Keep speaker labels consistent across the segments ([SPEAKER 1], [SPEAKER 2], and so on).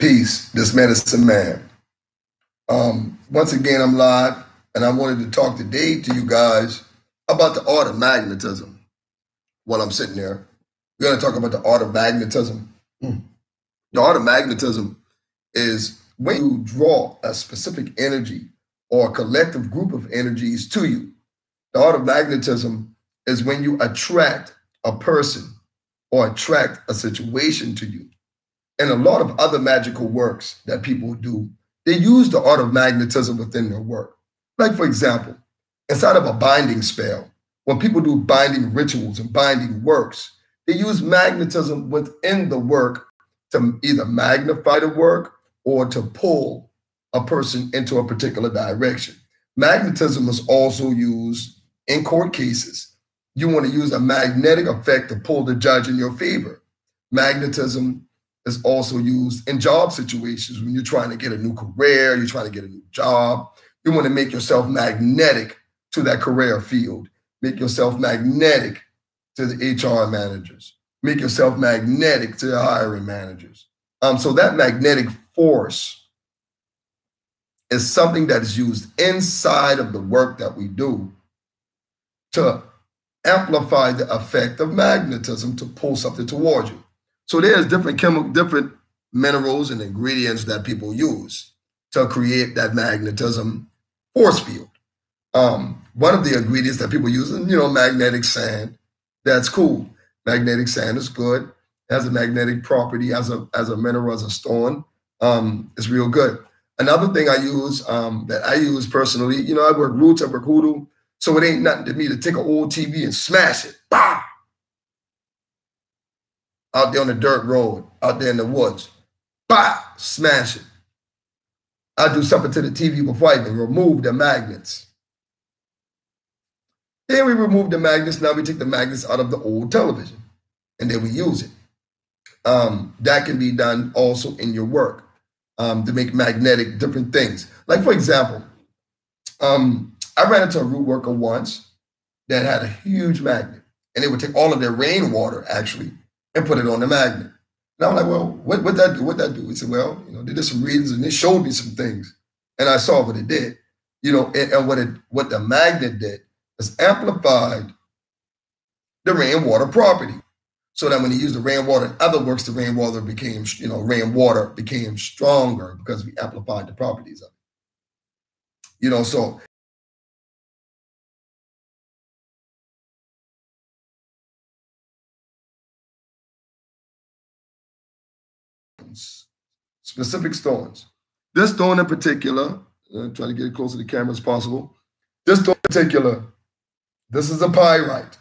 [SPEAKER 1] Peace, this medicine man. Once again, I'm live, and I wanted to talk today to you guys about the art of magnetism. While I'm sitting there, we're going to talk about the art of magnetism. The art of magnetism is when you draw a specific energy or a collective group of energies to you. The art of magnetism is when you attract a person or attract a situation to you. And a lot of other magical works that people do, they use the art of magnetism within their work. Like, for example, inside of a binding spell, when people do binding rituals and binding works, they use magnetism within the work to either magnify the work or to pull a person into a particular direction. Magnetism is also used in court cases. You want to use a magnetic effect to pull the judge in your favor. Magnetism is also used in job situations when you're trying to get a new career, you're trying to get a new job. You want to make yourself magnetic to that career field. Make yourself magnetic to the HR managers. Make yourself magnetic to the hiring managers. So that magnetic force is something that is used inside of the work that we do to amplify the effect of magnetism to pull something towards you. So there's different minerals and ingredients that people use to create that magnetism force field. One of the ingredients that people use is, magnetic sand. That's cool. Magnetic sand is good. It has a magnetic property as a mineral, as a stone. It's real good. Another thing I use that I use personally, I work roots, I work hoodoo. So it ain't nothing to me to take an old TV and smash it. Bah! Out there on the dirt road, out there in the woods. Bah! Smash it. I do something to the TV before I even remove the magnets. Then we remove the magnets. Now we take the magnets out of the old television, and then we use it. That can be done also in your work to make magnetic different things. Like, for example, I ran into a root worker once that had a huge magnet, and they would take all of their rainwater, actually, and put it on the magnet. And I'm like, well, what that do? What that do? He said, well, they did some readings and they showed me some things, and I saw what it did. And what the magnet did is amplified the rainwater property, so that when he used the rainwater in other works, the rainwater became stronger because we amplified the properties of it. So specific stones. This stone in particular, try to get it close to the camera as possible. This stone in particular, this is a pyrite.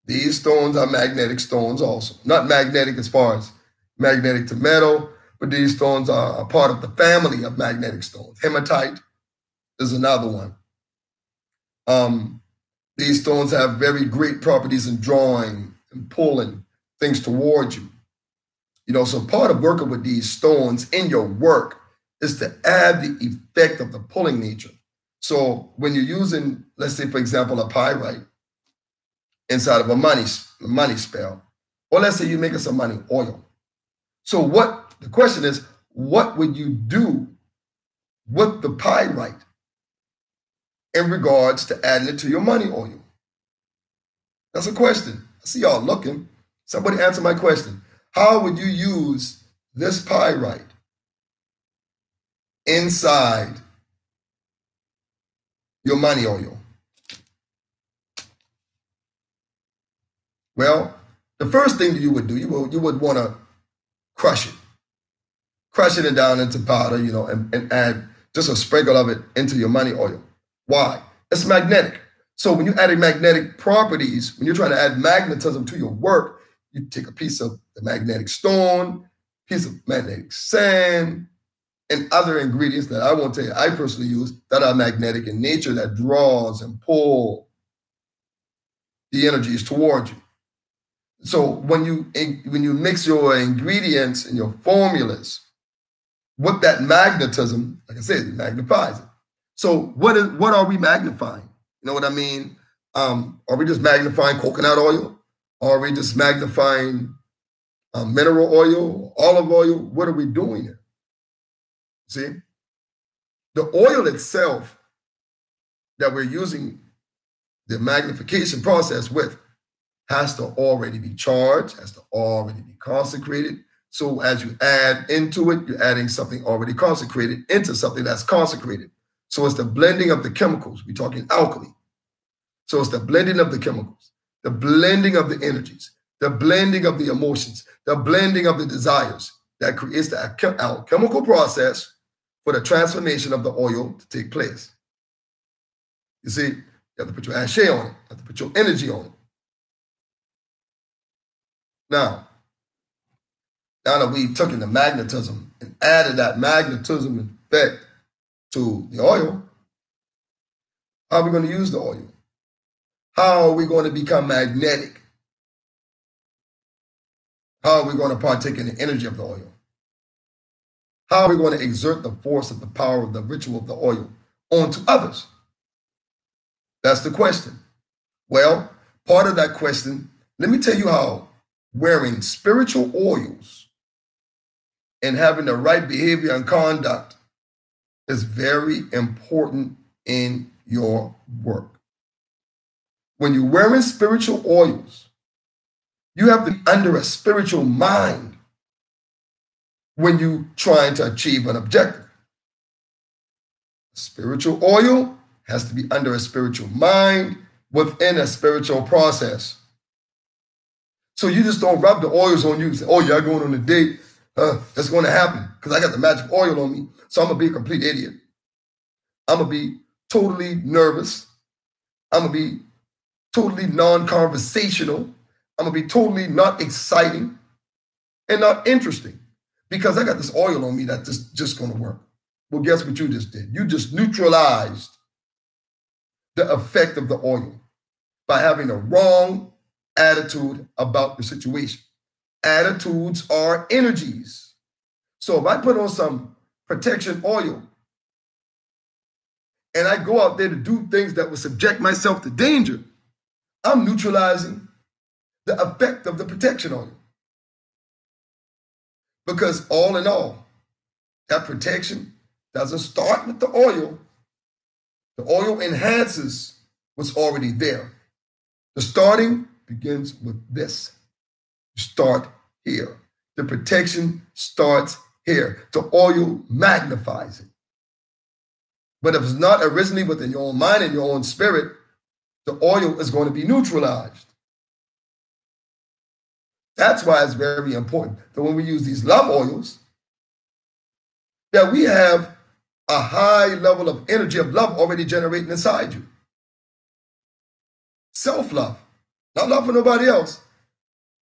[SPEAKER 1] These stones are magnetic stones also. Not magnetic as far as magnetic to metal, but these stones are a part of the family of magnetic stones. Hematite is another one. These stones have very great properties in drawing and pulling things towards you. So part of working with these stones in your work is to add the effect of the pulling nature. So when you're using, let's say, for example, a pyrite inside of a money spell, or let's say you're making some money oil. So the question is, what would you do with the pyrite in regards to adding it to your money oil? That's a question. I see y'all looking. Somebody answer my question. How would you use this pyrite inside your money oil? Well, the first thing that you would do, you would want to crush it down into powder, and add just a sprinkle of it into your money oil. Why? It's magnetic. So when you're adding magnetic properties, when you're trying to add magnetism to your work, you take a piece of the magnetic stone, piece of magnetic sand, and other ingredients that I won't tell you I personally use that are magnetic in nature, that draws and pull the energies towards you. So when you mix your ingredients and your formulas with that magnetism, like I said, it magnifies it. So what are we magnifying? You know what I mean? Are we just magnifying coconut oil? Or are we just magnifying mineral oil, olive oil. What are we doing here? See, the oil itself that we're using the magnification process with has to already be charged, has to already be consecrated. So as you add into it, you're adding something already consecrated into something that's consecrated. So it's the blending of the chemicals. We're talking alchemy. So it's the blending of the chemicals, the blending of the energies, the blending of the emotions, the blending of the desires that creates the alchemical process for the transformation of the oil to take place. You see, you have to put your ashe on it, you have to put your energy on it. Now that we took in the magnetism and added that magnetism effect to the oil, how are we going to use the oil? How are we going to become magnetic? How are we going to partake in the energy of the oil? How are we going to exert the force of the power of the ritual of the oil onto others? That's the question. Well, part of that question, let me tell you how wearing spiritual oils and having the right behavior and conduct is very important in your work. When you're wearing spiritual oils, you have to be under a spiritual mind when you're trying to achieve an objective. Spiritual oil has to be under a spiritual mind within a spiritual process. So you just don't rub the oils on you and say, oh, yeah, I'm going on a date. That's going to happen because I got the magic oil on me. So I'm going to be a complete idiot. I'm going to be totally nervous. I'm going to be totally non-conversational. I'm going to be totally not exciting and not interesting because I got this oil on me that's just going to work. Well, guess what you just did? You just neutralized the effect of the oil by having a wrong attitude about the situation. Attitudes are energies. So if I put on some protection oil and I go out there to do things that will subject myself to danger, I'm neutralizing the effect of the protection oil. Because all in all, that protection doesn't start with the oil. The oil enhances what's already there. The starting begins with this. You start here. The protection starts here. The oil magnifies it. But if it's not originally within your own mind and your own spirit, the oil is going to be neutralized. That's why it's very important that when we use these love oils, that we have a high level of energy of love already generating inside you. Self-love, not love for nobody else.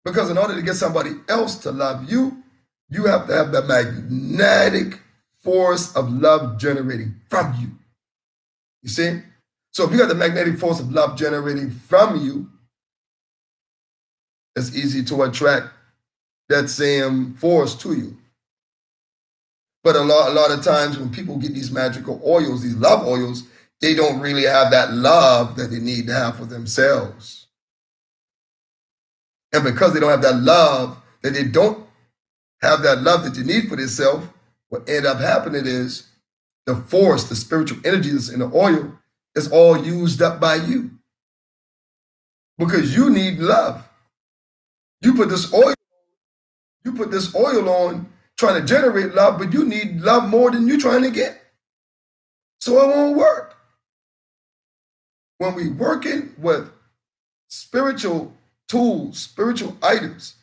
[SPEAKER 1] Because in order to get somebody else to love you, you have to have that magnetic force of love generating from you. You see? So if you got the magnetic force of love generating from you, it's easy to attract that same force to you. But a lot of times when people get these magical oils, these love oils, they don't really have that love that they need to have for themselves. And because they don't have that love, that they don't have that love that you need for themselves, what end up happening is the force, the spiritual energy that's in the oil is all used up by you. Because you need love. You put this oil on trying to generate love, but you need love more than you're trying to get. So it won't work. When we're working with spiritual tools, spiritual items,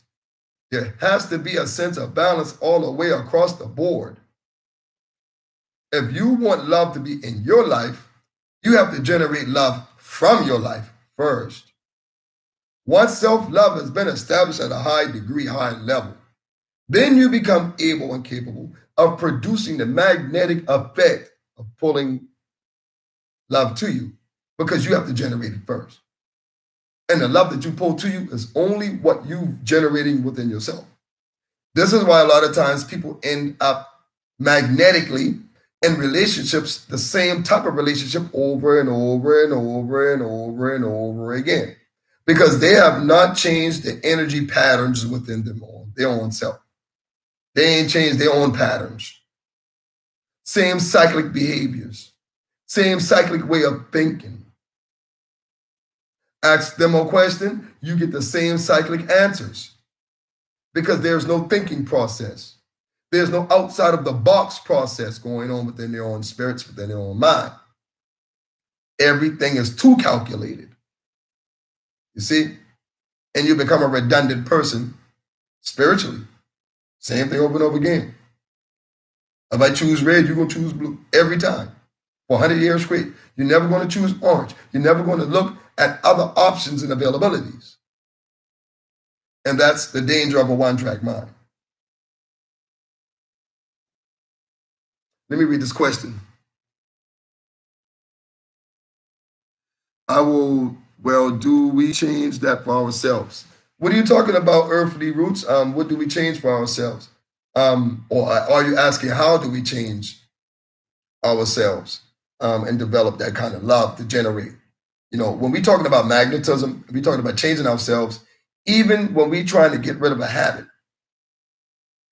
[SPEAKER 1] there has to be a sense of balance all the way across the board. If you want love to be in your life, you have to generate love from your life first. Once self-love has been established at a high degree, high level, then you become able and capable of producing the magnetic effect of pulling love to you because you have to generate it first. And the love that you pull to you is only what you're generating within yourself. This is why a lot of times people end up magnetically in relationships, the same type of relationship over and over and over and over and over again. Because they have not changed the energy patterns within them own their own self. They ain't changed their own patterns. Same cyclic behaviors. Same cyclic way of thinking. Ask them a question, you get the same cyclic answers. Because there's no thinking process. There's no outside of the box process going on within their own spirits, within their own mind. Everything is too calculated. You see? And you become a redundant person spiritually. Same thing over and over again. If I choose red, you're going to choose blue every time. For 100 years straight. You're never going to choose orange. You're never going to look at other options and availabilities. And that's the danger of a one-track mind. Let me read this question. Do we change that for ourselves? What are you talking about, earthly roots? What do we change for ourselves? Or are you asking how do we change ourselves and develop that kind of love to generate? You know, when we're talking about magnetism, we're talking about changing ourselves, even when we're trying to get rid of a habit,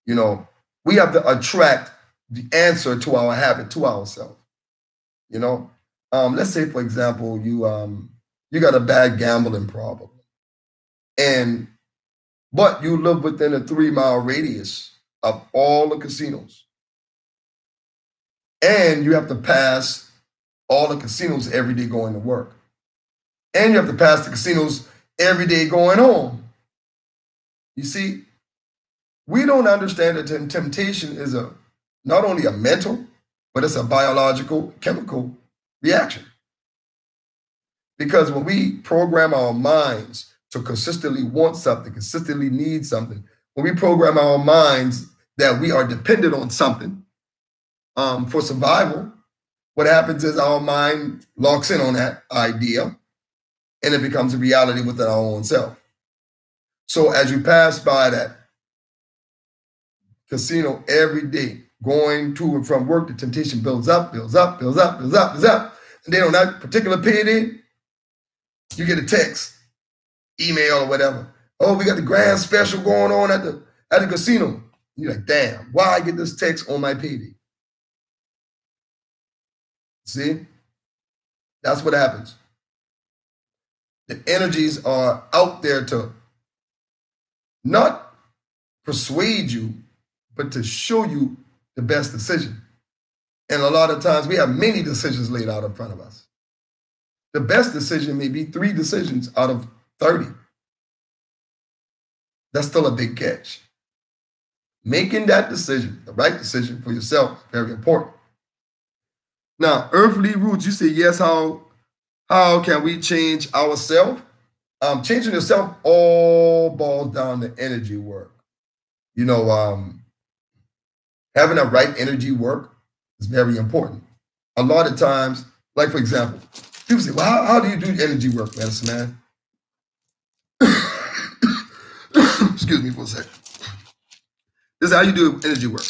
[SPEAKER 1] you know, we have to attract the answer to our habit to ourselves. You know, let's say, for example, you got a bad gambling problem, but you live within a 3-mile radius of all the casinos, and you have to pass all the casinos every day going to work, and you have to pass the casinos every day going home. You see, we don't understand that temptation is not only a mental, but it's a biological, chemical reaction. Because when we program our minds to consistently want something, consistently need something, when we program our minds that we are dependent on something for survival, what happens is our mind locks in on that idea and it becomes a reality within our own self. So as you pass by that casino every day, going to and from work, the temptation builds up, builds up, builds up, builds up, builds up. And then on that particular payday, you get a text, email, or whatever. Oh, we got the grand special going on at the casino. You're like, damn, why I get this text on my payday? See? That's what happens. The energies are out there to not persuade you, but to show you the best decision. And a lot of times we have many decisions laid out in front of us. The best decision may be 3 decisions out of 30. That's still a big catch. Making that decision, the right decision for yourself, very important. Now, earthly roots, you say, yes, how can we change ourselves? Changing yourself all boils down to energy work. You know, having a right energy work is very important. A lot of times, like for example, people say, well, how do you do energy work, medicine man? Excuse me for a second. This is how you do energy work.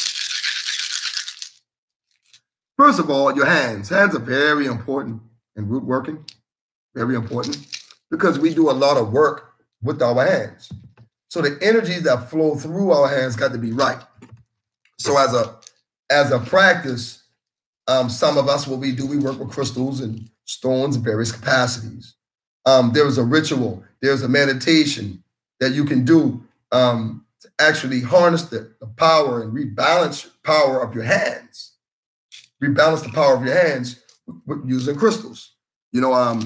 [SPEAKER 1] First of all, your hands. Hands are very important in root working. Very important. Because we do a lot of work with our hands. So the energies that flow through our hands got to be right. So as a practice, some of us, what we do, we work with crystals and stones in various capacities. There's a ritual, there's a meditation that you can do to actually harness the power and rebalance the power of your hands. Rebalance the power of your hands using crystals. You know,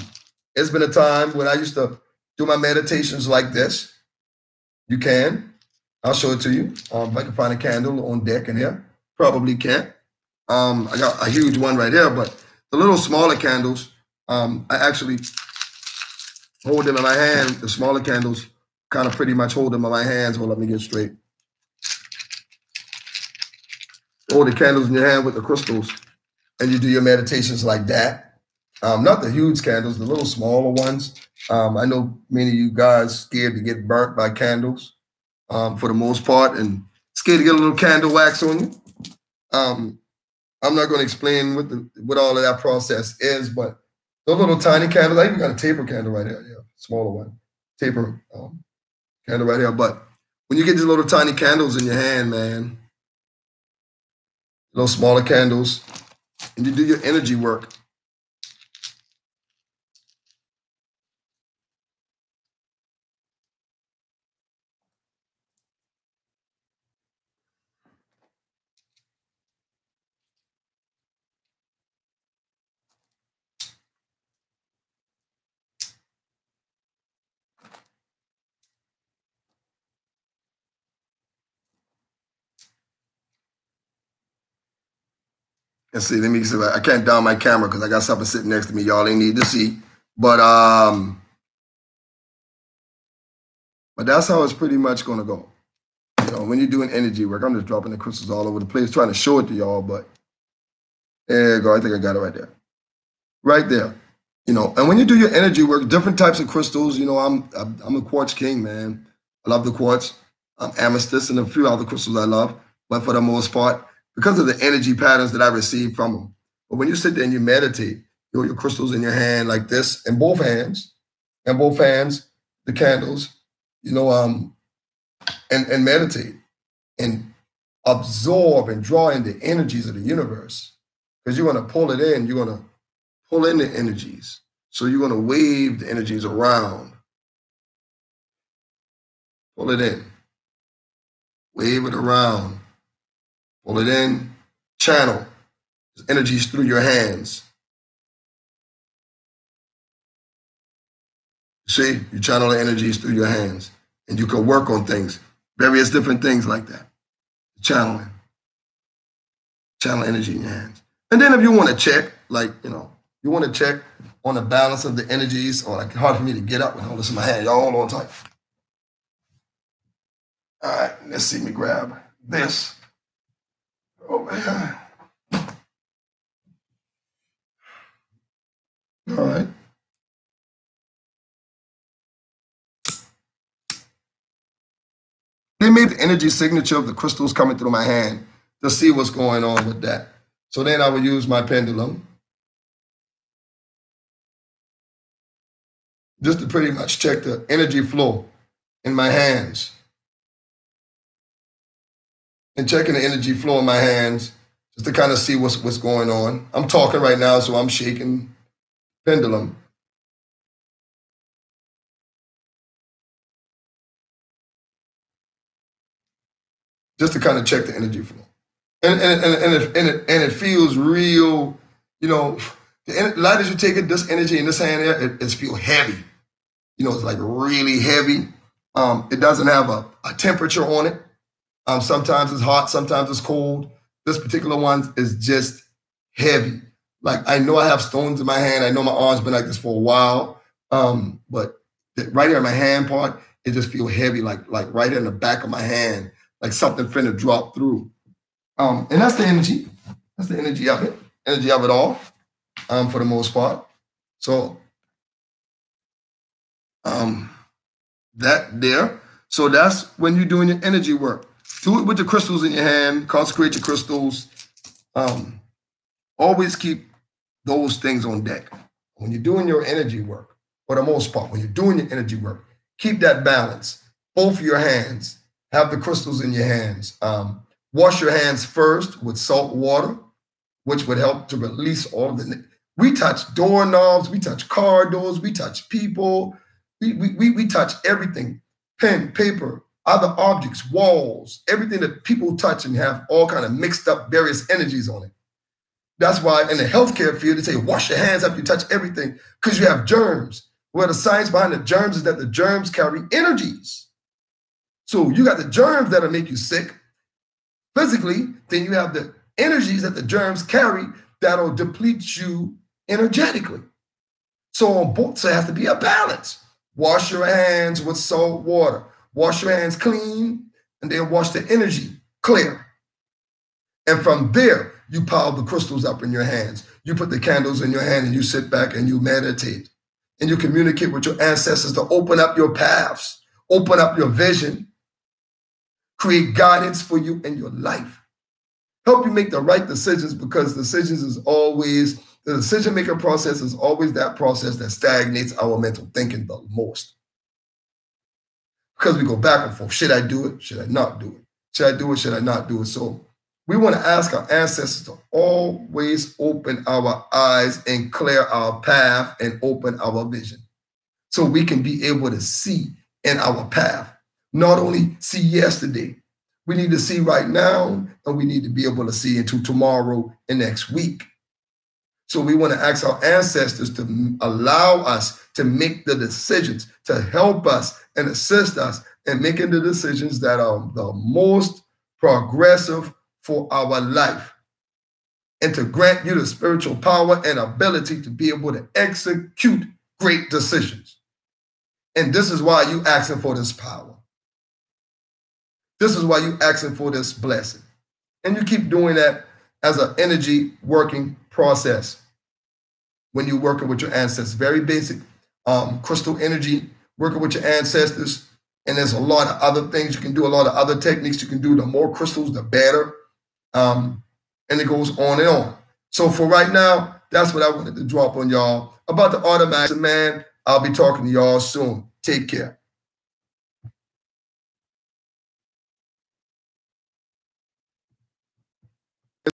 [SPEAKER 1] it's been a time when I used to do my meditations like this. You can. I'll show it to you. If I can find a candle on deck in here. Probably can't. I got a huge one right here, but the little smaller candles, I actually hold them in my hand. The smaller candles kind of pretty much hold them in my hands. Well, let me get straight. Hold the candles in your hand with the crystals, and you do your meditations like that. Not the huge candles, the little smaller ones. I know many of you guys scared to get burnt by candles for the most part, and scared to get a little candle wax on you. I'm not going to explain what all of that process is, but those little tiny candles, I even got a taper candle right here, yeah, smaller one, taper candle right here. But When you get these little tiny candles in your hand, man, little smaller candles, and you do your energy work, and see, let me see. I can't down my camera because I got something sitting next to me. Y'all ain't need to see, but that's how it's pretty much gonna go. You know, when you're doing energy work, I'm just dropping the crystals all over the place, trying to show it to y'all, but there you go. I think I got it right there. Right there. You know, and when you do your energy work, different types of crystals, you know, I'm a quartz king, man. I love the quartz, amethyst, and a few other crystals I love, but for the most part, because of the energy patterns that I receive from them. But when you sit there and you meditate, you know, your crystals in your hand like this, in both hands, the candles, you know, and meditate and absorb and draw in the energies of the universe. Because you're going to pull it in, you're going to pull in the energies. So you're going to wave the energies around. Pull it in. Wave it around. Pull it in. Channel energies through your hands. See, you channel the energies through your hands. And you can work on things, various different things like that. Channeling. Channel energy in your hands. And then if you want to check, like, you know, you want to check on the balance of the energies, or like hard for me to get up with all this in my hand. Y'all hold on tight. All right, let's see me grab this over here. All right. They made the energy signature of the crystals coming through my hand to see what's going on with that. So then I would use my pendulum just to pretty much check the energy flow in my hands. And checking the energy flow in my hands just to kind of see what's going on. I'm talking right now, so I'm shaking pendulum. Just to kind of check the energy flow. And it feels real, you know, the light as you take it, this energy in this hand here, it feels heavy. You know, it's like really heavy. It doesn't have a temperature on it. Sometimes it's hot, sometimes it's cold. This particular one is just heavy. Like, I know I have stones in my hand. I know my arm's been like this for a while. But right here in my hand part, it just feels heavy, like right in the back of my hand, like something finna drop through. And that's the energy. That's the energy of it. Energy of it all, for the most part. So that there. So that's when you're doing your energy work. Do it with the crystals in your hand. Consecrate your crystals. Always keep those things on deck. When you're doing your energy work, for the most part, when you're doing your energy work, keep that balance. Both your hands. Have the crystals in your hands. Wash your hands first with salt water, which would help to release all the. We touch doorknobs, we touch car doors, we touch people, we touch everything. Pen, paper, other objects, walls, everything that people touch and have all kind of mixed up various energies on it. That's why in the healthcare field, they say wash your hands after you touch everything, because you have germs. Where the science behind the germs is that the germs carry energies. So you got the germs that'll make you sick physically, then you have the energies that the germs carry that'll deplete you energetically. So on both, so it has to be a balance. Wash your hands with salt water. Wash your hands clean, and then wash the energy clear. And from there, you pile the crystals up in your hands. You put the candles in your hand and you sit back and you meditate. And you communicate with your ancestors to open up your paths, open up your vision, create guidance for you in your life. Help you make the right decisions, because decisions is always, the decision-making process is always that process that stagnates our mental thinking the most. because we go back and forth. Should I do it? Should I not do it? Should I do it? Should I not do it? So we want to ask our ancestors to always open our eyes and clear our path and open our vision so we can be able to see in our path. Not only see yesterday, we need to see right now, and we need to be able to see into tomorrow and next week. So we want to ask our ancestors to allow us to make the decisions, to help us and assist us in making the decisions that are the most progressive for our life, and to grant you the spiritual power and ability to be able to execute great decisions. And this is why you asking for this power. This is why you asking for this blessing. And you keep doing that as an energy working process when you're working with your ancestors. Very basic crystal energy, working with your ancestors. And there's a lot of other things you can do, a lot of other techniques you can do. The more crystals, the better. And it goes on and on. So for right now, that's what I wanted to drop on y'all about the Art of Magnetism, man. I'll be talking to y'all soon. Take care.